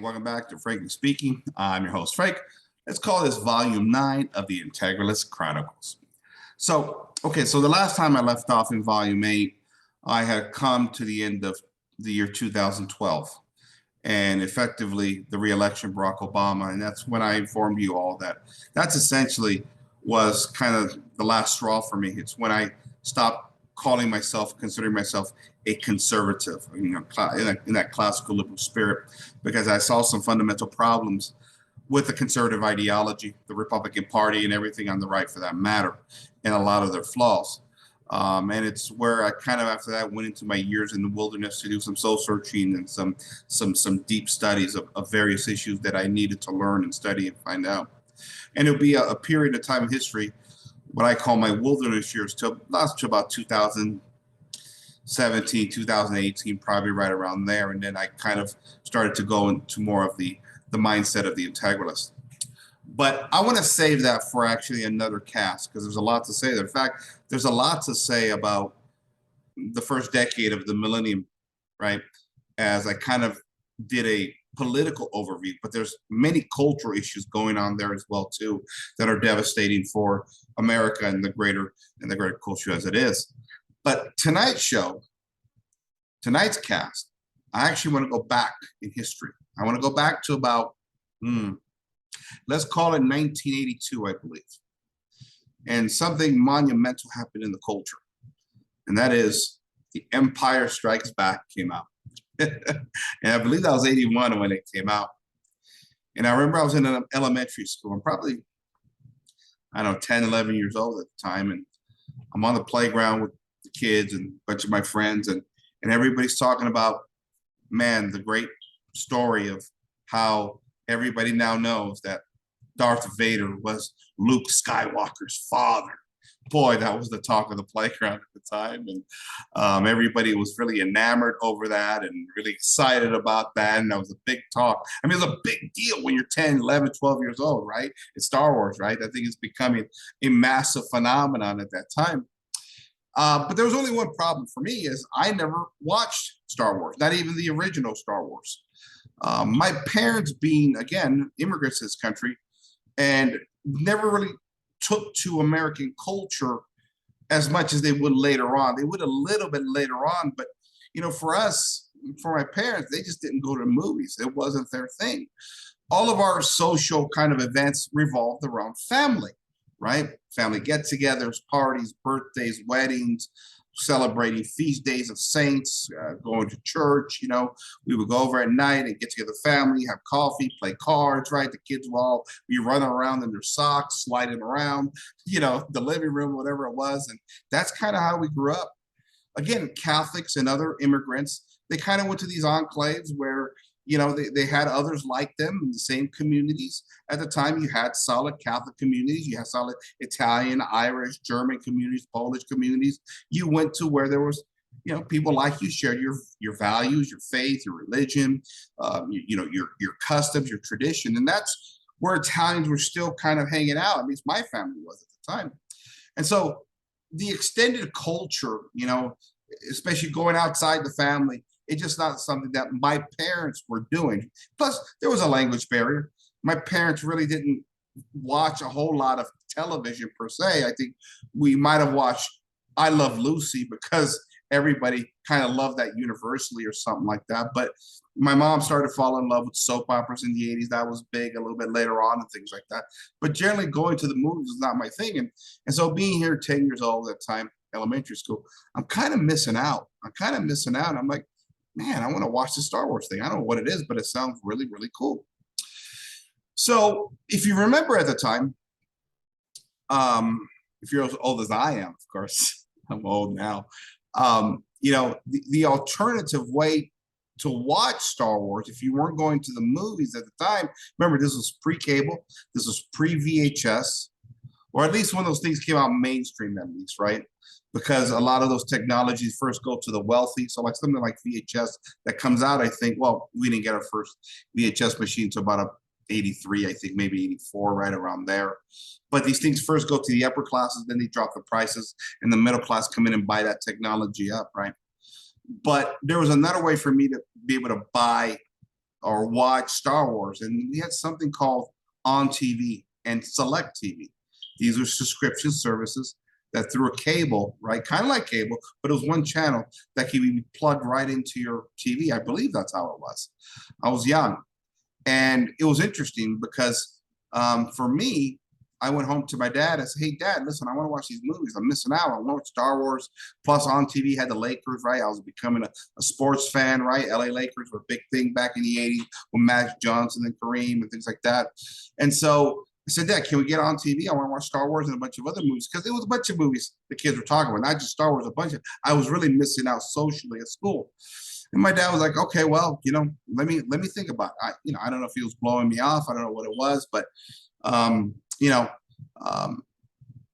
welcome back to Frankly Speaking. I'm your host, Frank. Let's call this Volume 9 of the Integralist Chronicles. So the last time I left off in Volume 8, I had come to the end of the year 2012 and effectively the re-election of Barack Obama. And that's when I informed you all that that's essentially was kind of the last straw for me. It's when I stopped considering myself a conservative, in that classical liberal spirit, because I saw some fundamental problems with the conservative ideology, the Republican Party, and everything on the right for that matter, and a lot of their flaws. And it's where I kind of after that went into my years in the wilderness to do some soul searching and some deep studies of various issues that I needed to learn and study and find out. And it'll be a period of time in history, what I call my wilderness years, to about 2017, 2018, probably right around there. And then I kind of started to go into more of the mindset of the integralist. But I want to save that for actually another cast, because there's a lot to say there. In fact, there's a lot to say about the first decade of the millennium, right? As I kind of did a political overview, but there's many cultural issues going on there as well too that are devastating for America and the greater culture as it is. But tonight's cast, I actually want to go back in history. I want to go back to about let's call it 1982, I believe. And something monumental happened in the culture, and that is The Empire Strikes Back came out. And I believe that was 81 when it came out. And I remember I was in an elementary school. I'm probably, 10, 11 years old at the time. And I'm on the playground with the kids and a bunch of my friends. And everybody's talking about, man, the great story of how everybody now knows that Darth Vader was Luke Skywalker's father. Boy, that was the talk of the playground at the time. And everybody was really enamored over that and really excited about that. And that was a big talk. I mean, it's a big deal when you're 10, 11, 12 years old, right? It's Star Wars, right? I think it's becoming a massive phenomenon at that time. But there was only one problem for me, is I never watched Star Wars, not even the original Star Wars. My parents being, again, immigrants to this country, and never really took to American culture as much as they would later on. They would a little bit later on, but for us, for my parents, they just didn't go to movies. It wasn't their thing. All of our social kind of events revolved around family, right? Family get-togethers, parties, birthdays, weddings, celebrating feast days of saints, going to church. We would go over at night and get together family, have coffee, play cards, right? The kids will all be running around in their socks, sliding around, the living room, whatever it was. And that's kind of how we grew up. Again, Catholics and other immigrants, they kind of went to these enclaves where they had others like them in the same communities. At the time, you had solid Catholic communities. You had solid Italian, Irish, German communities, Polish communities. You went to where there was, people like you, shared your values, your faith, your religion, your customs, your tradition. And that's where Italians were still kind of hanging out. At least my family was at the time. And so the extended culture, especially going outside the family, it's just not something that my parents were doing. Plus, there was a language barrier. My parents really didn't watch a whole lot of television per se. I think we might have watched I Love Lucy because everybody kind of loved that universally or something like that. But my mom started to fall in love with soap operas in the 80s. That was big a little bit later on and things like that. But generally going to the movies was not my thing. And so being here 10 years old at the time, elementary school, I'm kind of missing out. I'm like, man, I want to watch the Star Wars thing. I don't know what it is, but it sounds really, really cool. So if you remember at the time, if you're as old as I am, of course, I'm old now, the alternative way to watch Star Wars, if you weren't going to the movies at the time, remember, this was pre-cable, this was pre-VHS, or at least when those things came out mainstream, at least, right? Because a lot of those technologies first go to the wealthy. So like something like VHS that comes out, I think, well, we didn't get our first VHS machine until about 83, I think, maybe 84, right around there. But these things first go to the upper classes, then they drop the prices, and the middle class come in and buy that technology up, right? But there was another way for me to be able to buy or watch Star Wars. And we had something called On TV and Select TV. These are subscription services that through a cable, right, kind of like cable, but it was one channel that could be plugged right into your TV. I believe that's how it was. I was young. And it was interesting because for me, I went home to my dad and said, hey, Dad, listen, I want to watch these movies. I'm missing out. I want to watch Star Wars. Plus on TV had the Lakers, right? I was becoming a sports fan, right? LA Lakers were a big thing back in the 80s with Magic Johnson and Kareem and things like that. And so I said, Dad, can we get on TV? I want to watch Star Wars and a bunch of other movies, because it was a bunch of movies the kids were talking about, not just Star Wars, a bunch of, I was really missing out socially at school. And my dad was like, okay, well, let me think about it. I don't know if he was blowing me off. I don't know what it was, but,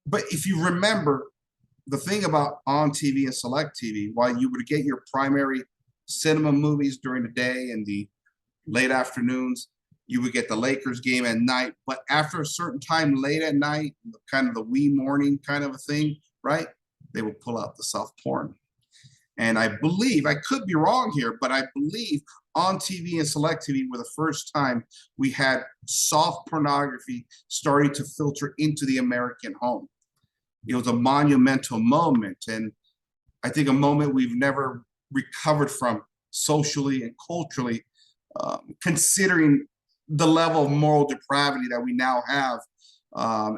but if you remember the thing about On TV and Select TV, while you would get your primary cinema movies during the day and the late afternoons, you would get the Lakers game at night, but after a certain time late at night, kind of the wee morning kind of a thing, right? They would pull out the soft porn. And I believe, I could be wrong here, but I believe On TV and Select TV were the first time we had soft pornography starting to filter into the American home. It was a monumental moment, and I think a moment we've never recovered from socially and culturally, considering the level of moral depravity that we now have,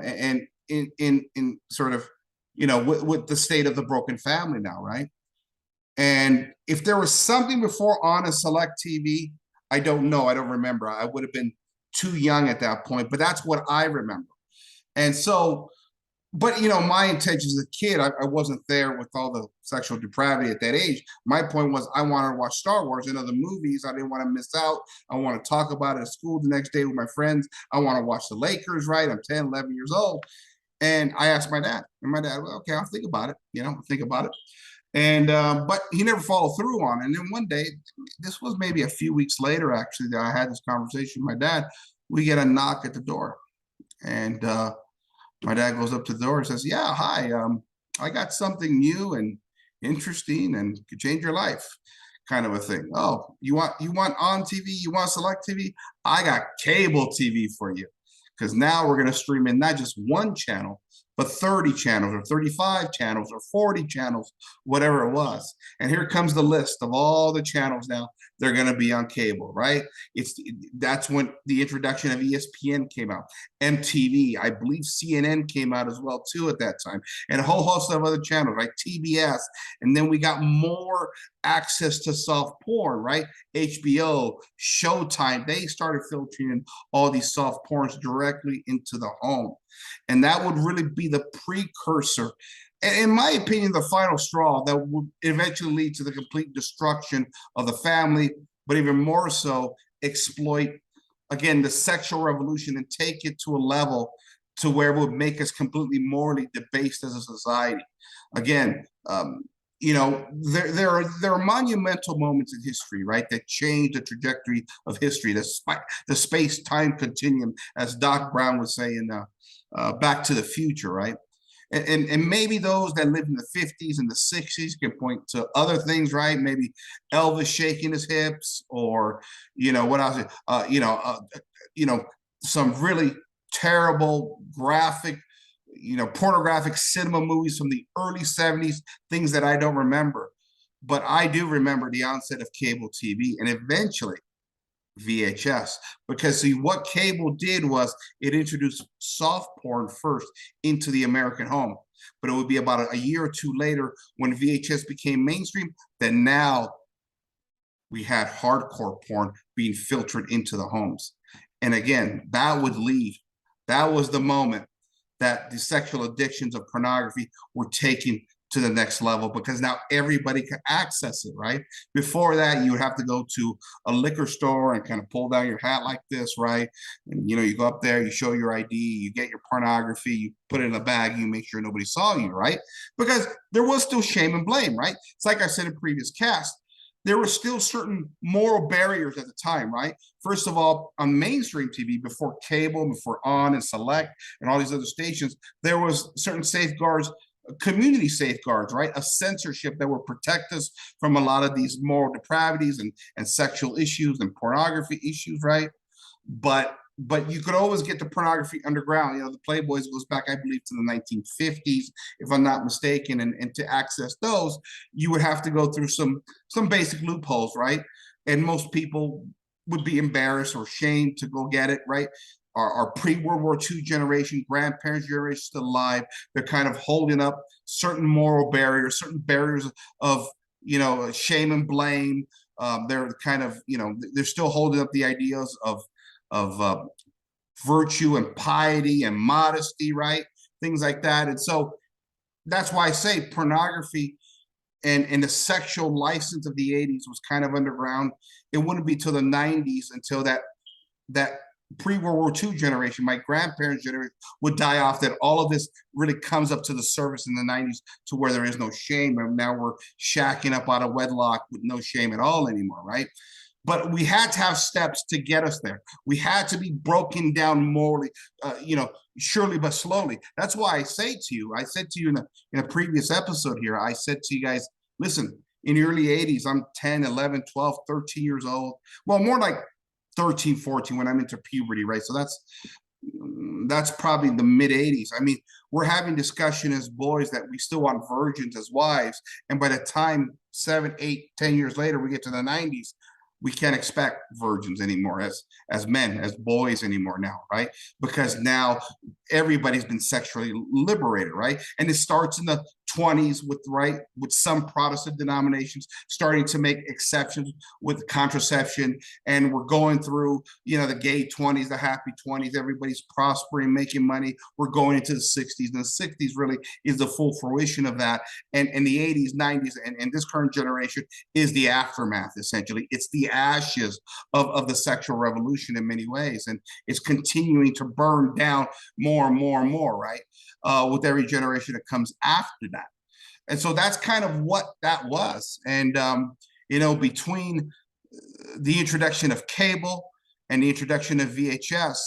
and in sort of, with the state of the broken family now, right? And if there was something before On and Select TV, I don't know. I don't remember. I would have been too young at that point, but that's what I remember. And so, but my intentions as a kid, I wasn't there with all the sexual depravity at that age. My point was I wanted to watch Star Wars and other movies. I didn't want to miss out. I want to talk about it at school the next day with my friends. I want to watch the Lakers, right? I'm 10, 11 years old. And I asked my dad, and my dad, well, okay, I'll think about it. Think about it. And but he never followed through on it. And then one day, this was maybe a few weeks later, actually, that I had this conversation with my dad. We get a knock at the door, and my dad goes up to the door and says, yeah, hi, I got something new and interesting and could change your life, kind of a thing. Oh, you want On TV? You want Select TV? I got cable TV for you, because now we're going to stream in not just one channel, but 30 channels or 35 channels or 40 channels, whatever it was. And here comes the list of all the channels now they're going to be on cable, right? That's when the introduction of ESPN came out. MTV, I believe CNN came out as well too at that time, and a whole host of other channels, right? TBS. And then we got more access to soft porn, right? HBO, Showtime, they started filtering all these soft porns directly into the home. And that would really be the precursor, and in my opinion, the final straw that would eventually lead to the complete destruction of the family, but even more so, exploit, again, the sexual revolution and take it to a level to where it would make us completely morally debased as a society. Again, there are monumental moments in history, right, that change the trajectory of history, the space-time continuum, as Doc Brown would say in Back to the Future, right? And maybe those that lived in the 50s and the 60s can point to other things, right? Maybe Elvis shaking his hips, or what else? Some really terrible, graphic, pornographic cinema movies from the early 70s, things that I don't remember. But I do remember the onset of cable TV and eventually VHS, because see, what cable did was it introduced soft porn first into the American home, but it would be about a year or two later when VHS became mainstream that now we had hardcore porn being filtered into the homes. And again, that was the moment that the sexual addictions of pornography were taken to the next level, because now everybody can access it, right? Before that, you would have to go to a liquor store and kind of pull down your hat like this, right? And you go up there, you show your ID, you get your pornography, you put it in a bag, you make sure nobody saw you, right? Because there was still shame and blame, right? It's like I said in previous cast, there were still certain moral barriers at the time, right? First of all, on mainstream TV, before cable, before On and Select and all these other stations, there was certain safeguards community safeguards, right? A censorship that would protect us from a lot of these moral depravities and sexual issues and pornography issues, right? But you could always get the pornography underground. You know, the Playboys goes back, I believe, to the 1950s, if I'm not mistaken. And to access those, you would have to go through some basic loopholes, right? And most people would be embarrassed or shamed to go get it, right? Our pre-World War II generation, grandparents' generation still alive, they're kind of holding up certain moral barriers, certain barriers of, you know, shame and blame. They're kind of, you know, they're still holding up the ideas of virtue and piety and modesty, right? Things like that. And so that's why I say pornography and the sexual license of the 80s was kind of underground. It wouldn't be till the 90s until that pre-World War II generation, my grandparents' generation, would die off, that all of this really comes up to the surface in the 90s, to where there is no shame. And now we're shacking up out of wedlock with no shame at all anymore, right? But we had to have steps to get us there. We had to be broken down morally, you know, surely but slowly. That's why I say to you, I said to you in a previous episode here, I said to you guys, listen, in the early 80s, I'm 10, 11, 12, 13 years old. Well, more like 13, 14 when I'm into puberty, right? So that's probably the mid 80s. I mean, we're having discussion as boys that we still want virgins as wives. And by the time 7, 8, 10 years later, we get to the 90s, we can't expect virgins anymore as men, as boys anymore now, right? Because now everybody's been sexually liberated, right? And it starts in the 20s with some Protestant denominations starting to make exceptions with contraception, and we're going through, you know, the gay 20s, the happy 20s. Everybody's prospering, making money. We're going into the 60s, and the 60s really is the full fruition of that. And the 80s, 90s, and this current generation is the aftermath. Essentially, it's the ashes of the sexual revolution in many ways, and it's continuing to burn down more and more and more, right? With every generation that comes after that. And so that's kind of what that was. And, you know, between the introduction of cable and the introduction of VHS,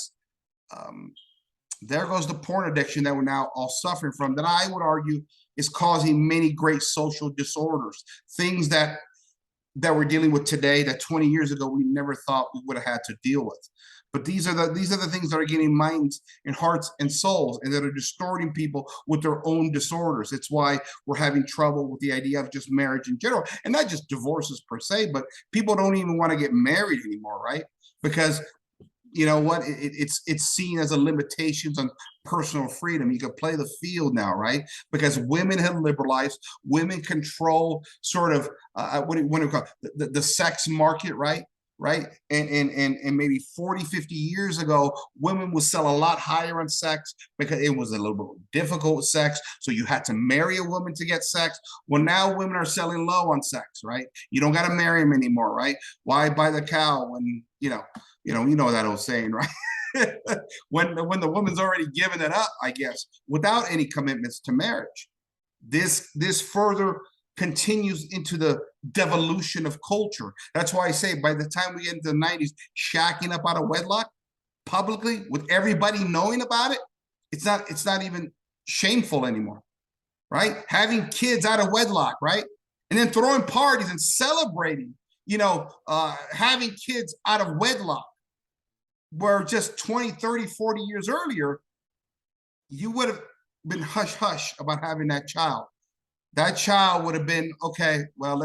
there goes the porn addiction that we're now all suffering from, that I would argue is causing many great social disorders, things that we're dealing with today that 20 years ago we never thought we would have had to deal with. But these are the things that are getting minds and hearts and souls, and that are distorting people with their own disorders. It's why we're having trouble with the idea of just marriage in general, and not just divorces per se, but people don't even want to get married anymore, right? Because you know what, it's seen as a limitations on personal freedom. You can play the field now, right? Because women have liberalized, women control sort of what do you call it? The sex market, right? And maybe 40, 50 years ago, women would sell a lot higher on sex because it was a little bit difficult with sex, so you had to marry a woman to get sex. Well, now women are selling low on sex, right? You don't got to marry them anymore, right? Why buy the cow when you know that old saying, right? when the woman's already given it up, I guess, without any commitments to marriage. This further continues into the devolution of culture. That's why I say by the time we get into the 90s, shacking up out of wedlock publicly with everybody knowing about it, it's not even shameful anymore, right? Having kids out of wedlock, right? And then throwing parties and celebrating, having kids out of wedlock, where just 20, 30, 40 years earlier, you would have been hush hush about having that child. That child would have been, okay, well,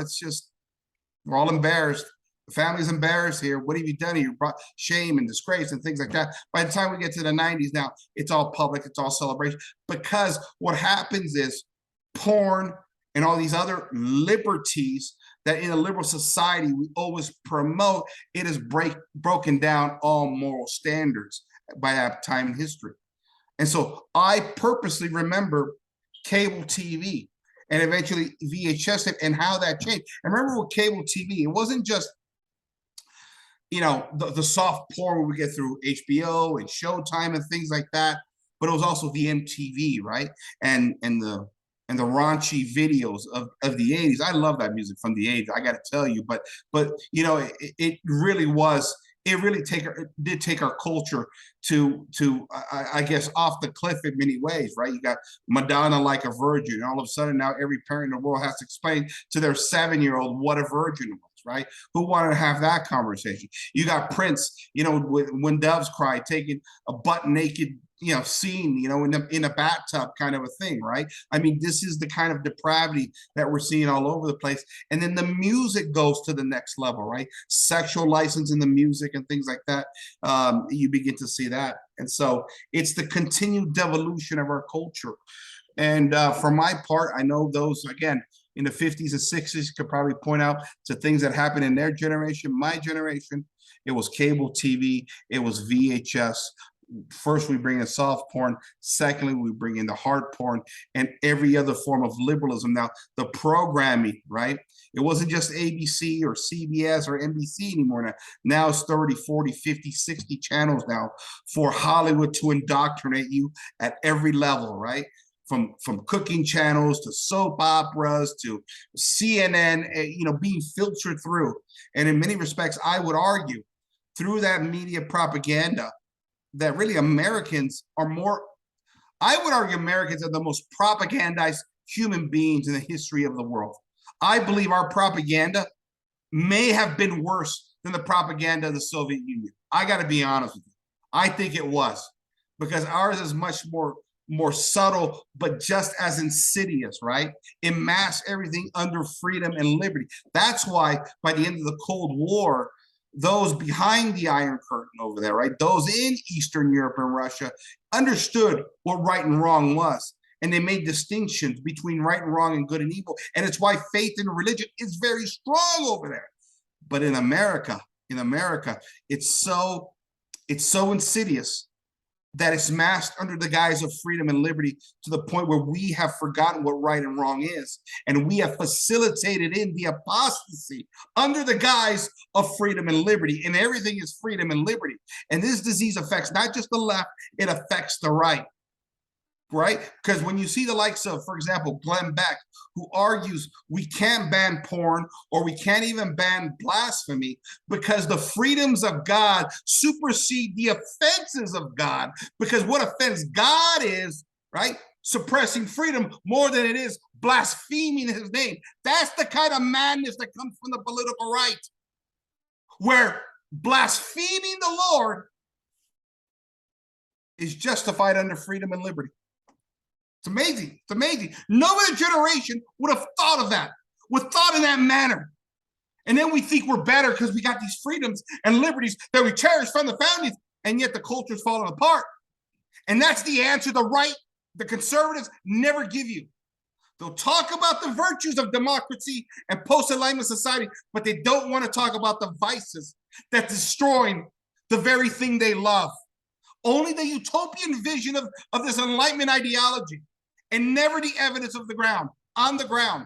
we're all embarrassed. The family's embarrassed here. What have you done here? You brought shame and disgrace and things like that. By the time we get to the 90s now, it's all public, it's all celebration. Because what happens is porn and all these other liberties that in a liberal society we always promote, it has broken down all moral standards by that time in history. And so I purposely remember cable TV and eventually VHS and how that changed. And remember with cable TV, it wasn't just, the soft porn we get through HBO and Showtime and things like that, but it was also the MTV, right? And the raunchy videos of the 80s. I love that music from the 80s, I got to tell you. But it really was it really did take our culture to I guess off the cliff in many ways, right? You got Madonna like a virgin, and all of a sudden now every parent in the world has to explain to their 7-year-old what a virgin was, right? Who wanted to have that conversation? You got Prince, when doves cry, taking a butt naked scene, in a bathtub kind of a thing, right? I mean, this is the kind of depravity that we're seeing all over the place. And then the music goes to the next level, right? Sexual license in the music and things like that. You begin to see that. And so it's the continued devolution of our culture. And for my part, I know those, again, in the 50s and 60s could probably point out to things that happened in their generation. My generation, it was cable TV, it was VHS. First, we bring in soft porn. Secondly, we bring in the hard porn and every other form of liberalism. Now, the programming, right? It wasn't just ABC or CBS or NBC anymore. Now it's 30, 40, 50, 60 channels now for Hollywood to indoctrinate you at every level, right? From cooking channels to soap operas to CNN, being filtered through. And in many respects, I would argue through that media propaganda, that really Americans are more, I would argue Americans are the most propagandized human beings in the history of the world. I believe our propaganda may have been worse than the propaganda of the Soviet Union. I got to be honest with you. I think it was, because ours is much more subtle, but just as insidious, right? It masks everything under freedom and liberty. That's why by the end of the Cold War, those behind the Iron Curtain over there, right? Those in Eastern Europe and Russia understood what right and wrong was. And they made distinctions between right and wrong and good and evil. And it's why faith and religion is very strong over there. But in America, it's so insidious that it's masked under the guise of freedom and liberty to the point where we have forgotten what right and wrong is. And we have facilitated in the apostasy under the guise of freedom and liberty. And everything is freedom and liberty. And this disease affects not just the left, it affects the right. Right? Because when you see the likes of, for example, Glenn Beck, who argues we can't ban porn or we can't even ban blasphemy because the freedoms of God supersede the offenses of God. Because what offends God is, right, suppressing freedom more than it is blaspheming his name. That's the kind of madness that comes from the political right, where blaspheming the Lord is justified under freedom and liberty. It's amazing. It's amazing. No other generation would have thought of that, would have thought in that manner. And then we think we're better because we got these freedoms and liberties that we cherish from the foundings, and yet the culture's falling apart. And that's the answer the right, the conservatives never give you. They'll talk about the virtues of democracy and post-enlightenment society, but they don't want to talk about the vices that destroy the very thing they love. Only the utopian vision of this enlightenment ideology, and never the evidence of the ground, on the ground,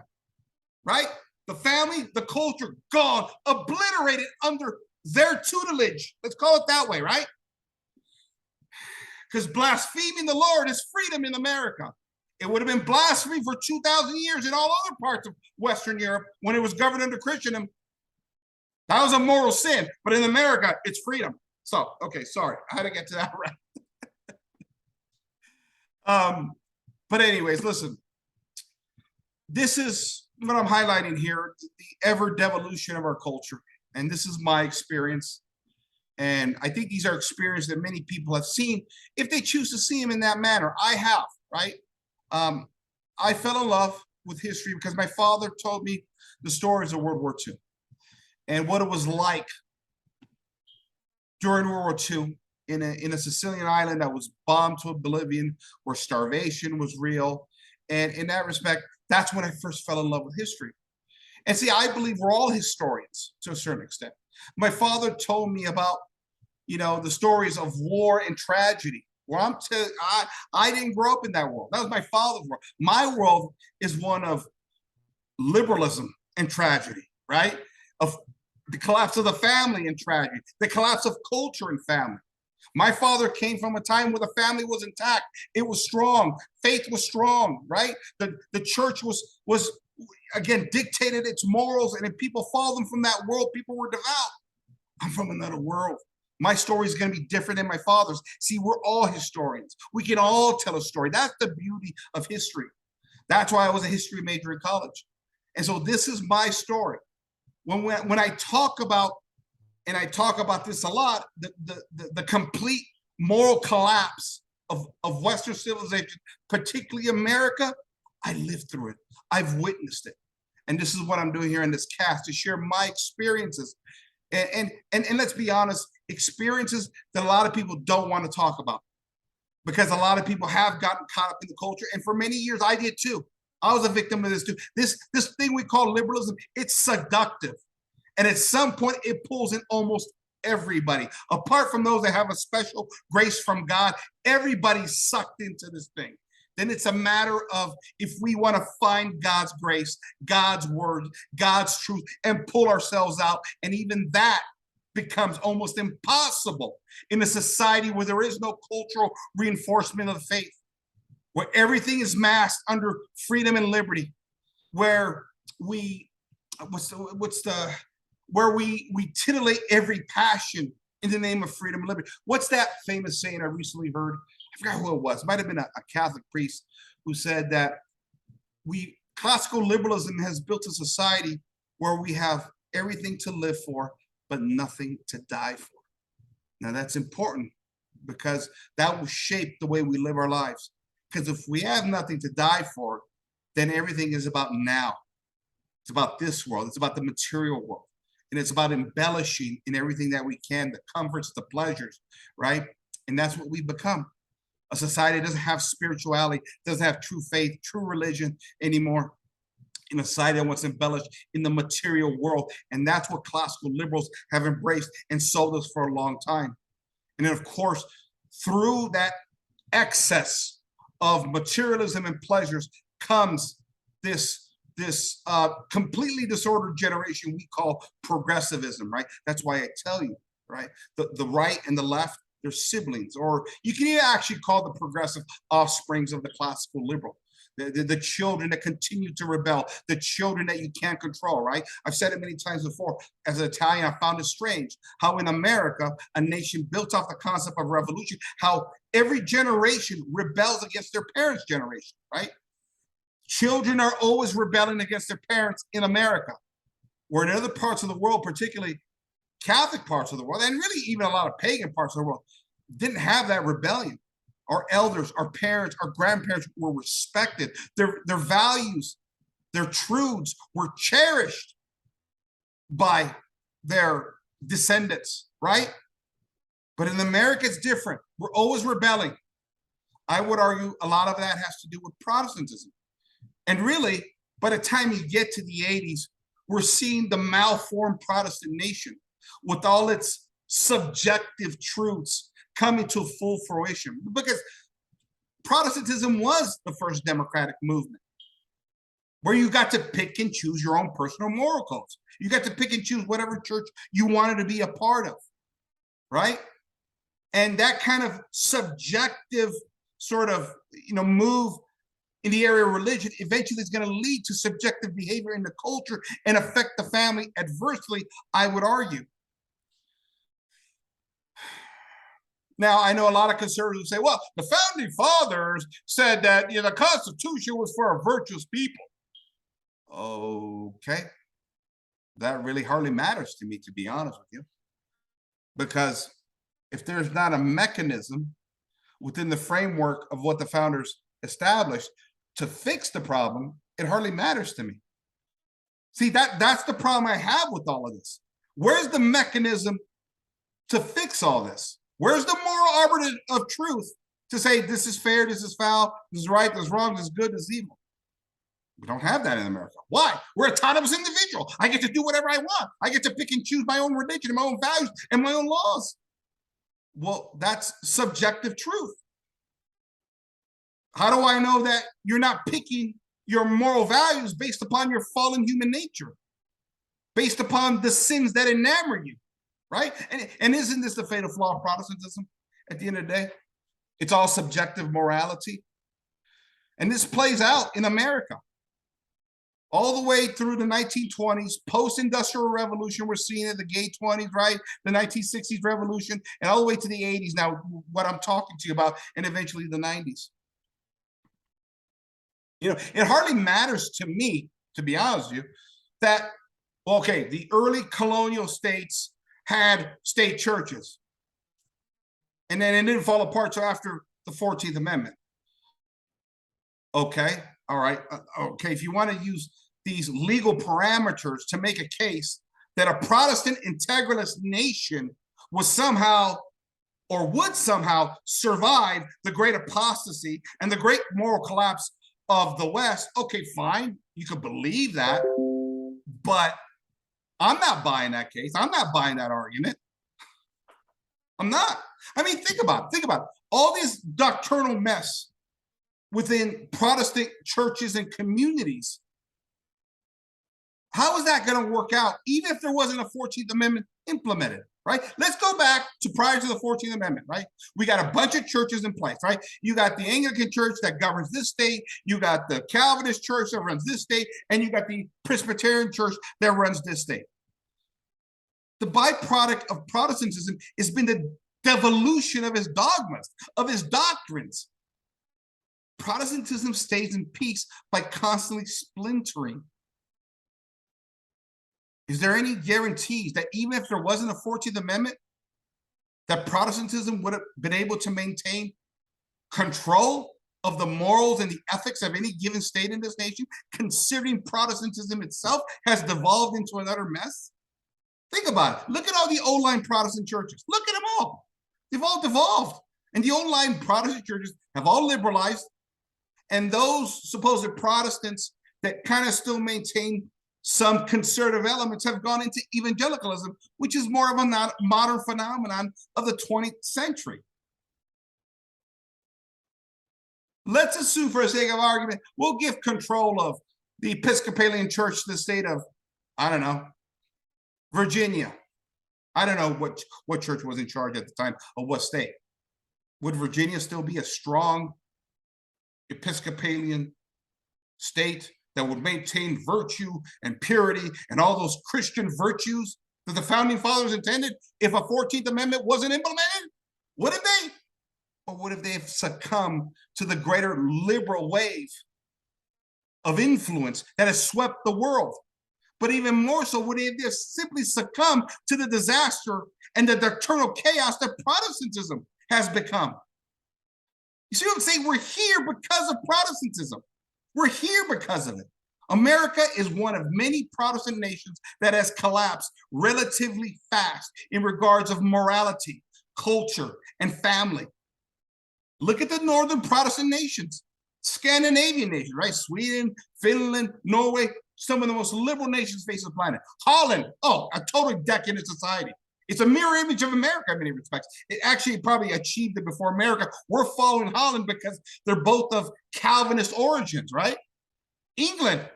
right? The family, the culture, gone, obliterated under their tutelage. Let's call it that way, right? Because blaspheming the Lord is freedom in America. It would have been blasphemy for 2,000 years in all other parts of Western Europe when it was governed under Christendom. That was a moral sin, but in America, it's freedom. So, okay, sorry, I had to get to that right. But anyways, listen, this is what I'm highlighting here, the ever devolution of our culture. And this is my experience. And I think these are experiences that many people have seen if they choose to see them in that manner. I have, right? I fell in love with history because my father told me the stories of World War II and what it was like during World War II in a Sicilian island that was bombed to oblivion, where starvation was real. And in that respect, that's when I first fell in love with history. And see, I believe we're all historians to a certain extent. My father told me about, the stories of war and tragedy. Well, I didn't grow up in that world. That was my father's world. My world is one of liberalism and tragedy, right? Of the collapse of the family and tragedy, the collapse of culture and family. My father came from a time where the family was intact. It was strong. Faith was strong, right? The church was again, dictated its morals, and if people followed them from that world, people were devout. I'm from another world. My story is going to be different than my father's. See, we're all historians. We can all tell a story. That's the beauty of history. That's why I was a history major in college. And so this is my story. When I talk about, and I talk about this a lot, the complete moral collapse of Western civilization, particularly America, I lived through it. I've witnessed it. And this is what I'm doing here in this cast, to share my experiences. And let's be honest, experiences that a lot of people don't want to talk about, because a lot of people have gotten caught up in the culture. And for many years, I did too. I was a victim of this too. This thing we call liberalism, it's seductive. And at some point, it pulls in almost everybody. Apart from those that have a special grace from God, everybody's sucked into this thing. Then it's a matter of, if we want to find God's grace, God's word, God's truth, and pull ourselves out. And even that becomes almost impossible in a society where there is no cultural reinforcement of the faith, where everything is masked under freedom and liberty, where we titillate every passion in the name of freedom and liberty. What's that famous saying I recently heard? I forgot who it was. It might have been a Catholic priest who said that classical liberalism has built a society where we have everything to live for, but nothing to die for. Now that's important, because that will shape the way we live our lives. Because if we have nothing to die for, then everything is about now. It's about this world. It's about the material world. And it's about embellishing in everything that we can, the comforts, the pleasures, right? And that's what we've become. A society that doesn't have spirituality, doesn't have true faith, true religion anymore. In a society that wants to embellish in the material world. And that's what classical liberals have embraced and sold us for a long time. And then, of course, through that excess of materialism and pleasures comes this completely disordered generation we call progressivism, right? That's why I tell you, right? The right and the left, they're siblings, or you can even actually call the progressive offsprings of the classical liberal. The children that continue to rebel, the children that you can't control, right? I've said it many times before. As an Italian, I found it strange how in America, a nation built off the concept of revolution, how every generation rebels against their parents' generation, right? Children are always rebelling against their parents in America, where in other parts of the world, particularly Catholic parts of the world, and really even a lot of pagan parts of the world, didn't have that rebellion. Our elders, our parents, our grandparents were respected. Their values, their truths were cherished by their descendants, right? But in America, it's different. We're always rebelling. I would argue a lot of that has to do with Protestantism. And really, by the time you get to the 80s, we're seeing the malformed Protestant nation with all its subjective truths coming to full fruition, because Protestantism was the first democratic movement where you got to pick and choose your own personal moral codes. You got to pick and choose whatever church you wanted to be a part of, right? And that kind of subjective sort of move in the area of religion eventually is going to lead to subjective behavior in the culture and affect the family adversely, I would argue. Now, I know a lot of conservatives say, well, the founding fathers said that the Constitution was for a virtuous people. Okay. That really hardly matters to me, to be honest with you. Because if there's not a mechanism within the framework of what the founders established to fix the problem, it hardly matters to me. See, that's the problem I have with all of this. Where's the mechanism to fix all this? Where's the moral arbiter of truth to say this is fair, this is foul, this is right, this is wrong, this is good, this is evil? We don't have that in America. Why? We're autonomous individual. I get to do whatever I want. I get to pick and choose my own religion and my own values and my own laws. Well, that's subjective truth. How do I know that you're not picking your moral values based upon your fallen human nature, based upon the sins that enamor you? Right? And isn't this the fatal flaw of Protestantism at the end of the day? It's all subjective morality. And this plays out in America. all the way through the 1920s, post-industrial revolution, we're seeing it, the gay 20s, right? The 1960s revolution, and all the way to the 80s now, what I'm talking to you about, and eventually the 90s. You know, it hardly matters to me, to be honest with you, that, okay, the early colonial states had state churches. And then it didn't fall apart till after the 14th Amendment. Okay, all right. Okay, if you want to use these legal parameters to make a case that a Protestant integralist nation was somehow or would somehow survive the great apostasy and the great moral collapse of the West, okay, fine, you could believe that, but I'm not buying that case. I'm not buying that argument. I'm not. I mean, think about it. All this doctrinal mess within Protestant churches and communities. How is that going to work out, even if there wasn't a 14th Amendment implemented, right? Let's go back to prior to the 14th Amendment, right? We got a bunch of churches in place, right? You got the Anglican Church that governs this state, you got the Calvinist Church that runs this state, and you got the Presbyterian Church that runs this state. The byproduct of Protestantism has been the devolution of his dogmas, of his doctrines. Protestantism stays in peace by constantly splintering. Is there any guarantees that even if there wasn't a 14th Amendment, that Protestantism would have been able to maintain control of the morals and the ethics of any given state in this nation, considering Protestantism itself has devolved into another mess? Think about it. Look at all the old line Protestant churches. Look at them all. They've all devolved. And the old line Protestant churches have all liberalized. And those supposed Protestants that kind of still maintain some conservative elements have gone into evangelicalism, which is more of a modern phenomenon of the 20th century. Let's assume, for the sake of argument, we'll give control of the Episcopalian Church to the state of, I don't know, Virginia. I don't know what church was in charge at the time of what state. Would Virginia still be a strong Episcopalian state that would maintain virtue and purity and all those Christian virtues that the founding fathers intended if a 14th Amendment wasn't implemented? Would have they? Or would have they succumbed to the greater liberal wave of influence that has swept the world? But even more so, would they have simply succumbed to the disaster and the doctrinal chaos that Protestantism has become? You see what I'm saying? We're here because of Protestantism. We're here because of it. America is one of many Protestant nations that has collapsed relatively fast in regards of morality, culture, and family. Look at the northern Protestant nations, Scandinavian nations, right? Sweden, Finland, Norway, some of the most liberal nations facing the planet. Holland, oh, a total decadent society. It's a mirror image of America in many respects. It actually probably achieved it before America. We're following Holland because they're both of Calvinist origins, right? England,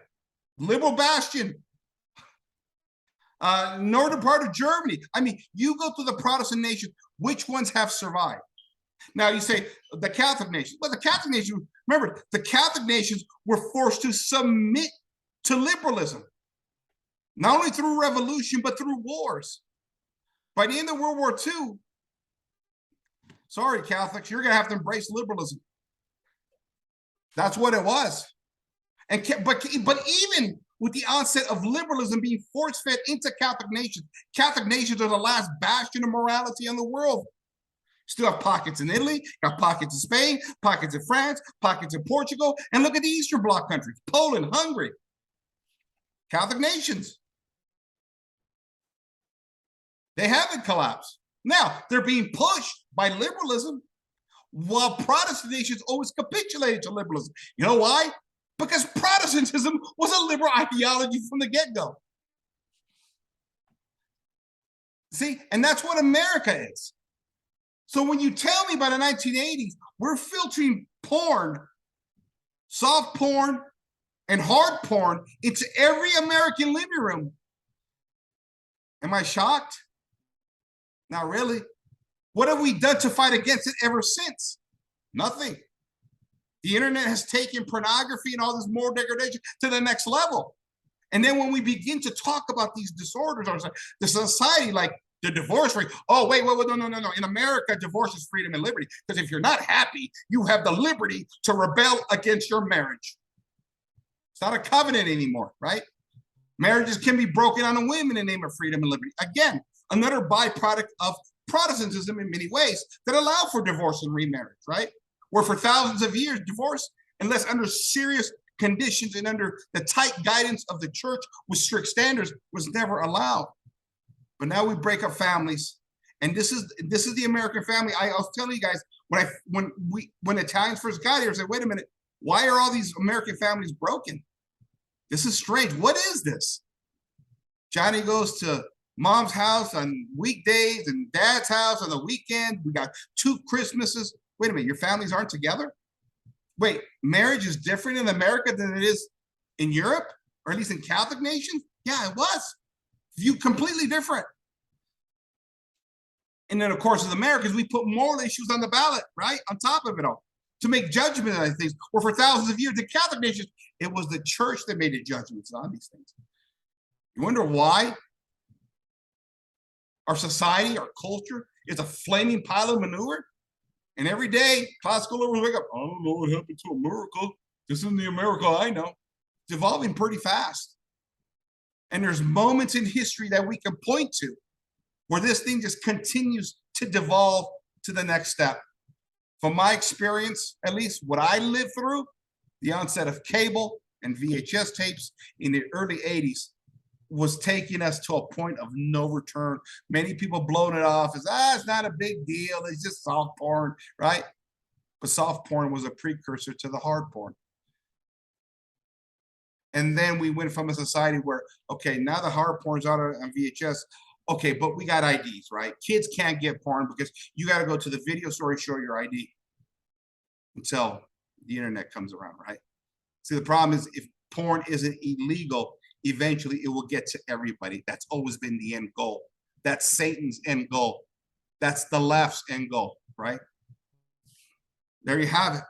liberal bastion. Northern part of Germany. I mean, you go through the Protestant nations, which ones have survived? Now you say the Catholic nations. Well, the Catholic nations, remember, the Catholic nations were forced to submit to liberalism, not only through revolution, but through wars. By the end of World War II, sorry, Catholics, you're going to have to embrace liberalism. That's what it was. And but even with the onset of liberalism being force-fed into Catholic nations are the last bastion of morality in the world. Still have pockets in Italy, got pockets in Spain, pockets in France, pockets in Portugal, and look at the Eastern Bloc countries, Poland, Hungary, Catholic nations. They haven't collapsed. Now, they're being pushed by liberalism, while Protestant nations always capitulated to liberalism. You know why? Because Protestantism was a liberal ideology from the get-go. See, and that's what America is. So when you tell me by the 1980s, we're filtering porn, soft porn, and hard porn into every American living room, am I shocked? Not really. What have we done to fight against it ever since? Nothing. The internet has taken pornography and all this moral degradation to the next level. And then when we begin to talk about these disorders, or the society, like the divorce rate, oh, wait, no. In America, divorce is freedom and liberty. Because if you're not happy, you have the liberty to rebel against your marriage. It's not a covenant anymore, right? Marriages can be broken on a whim in the name of freedom and liberty. Again, another byproduct of Protestantism in many ways that allow for divorce and remarriage, right? Where for thousands of years, divorce, unless under serious conditions and under the tight guidance of the church with strict standards, was never allowed. But now we break up families, and this is the American family. I was telling you guys when Italians first got here, I said, wait a minute, why are all these American families broken? This is strange. What is this? Johnny goes to mom's house on weekdays and dad's house on the weekend. We got 2 Christmases. Wait a minute, your families aren't together? Wait, marriage is different in America than it is in Europe, or at least in Catholic nations? Yeah, it was. Viewed completely different. And then, of course, as Americans, we put moral issues on the ballot, right? On top of it all, to make judgment on things. Or for thousands of years, the Catholic nations, it was the church that made the judgments on these things. You wonder why our society, our culture, is a flaming pile of manure? And every day, classical liberals wake up, I don't know what happened to America. This isn't the America I know. It's evolving pretty fast. And there's moments in history that we can point to where this thing just continues to devolve to the next step. From my experience, at least what I lived through, the onset of cable and VHS tapes in the early 80s was taking us to a point of no return. Many people blowing it off as, it's not a big deal. It's just soft porn, right? But soft porn was a precursor to the hard porn. And then we went from a society where, okay, now the hard porn's out on VHS. Okay, but we got IDs, right? Kids can't get porn because you got to go to the video store and show your ID until the internet comes around, right? See, the problem is if porn isn't illegal, eventually it will get to everybody. That's always been the end goal. That's Satan's end goal. That's the left's end goal, right? There you have it.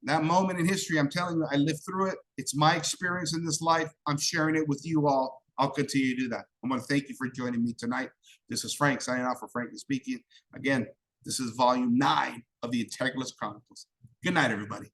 That moment in history, I'm telling you, I lived through it. It's my experience in this life. I'm sharing it with you all. I'll continue to do that. I want to thank you for joining me tonight. This is Frank signing off for Frankly Speaking. Again, this is volume 9 of the Integralist Chronicles. Good night, everybody.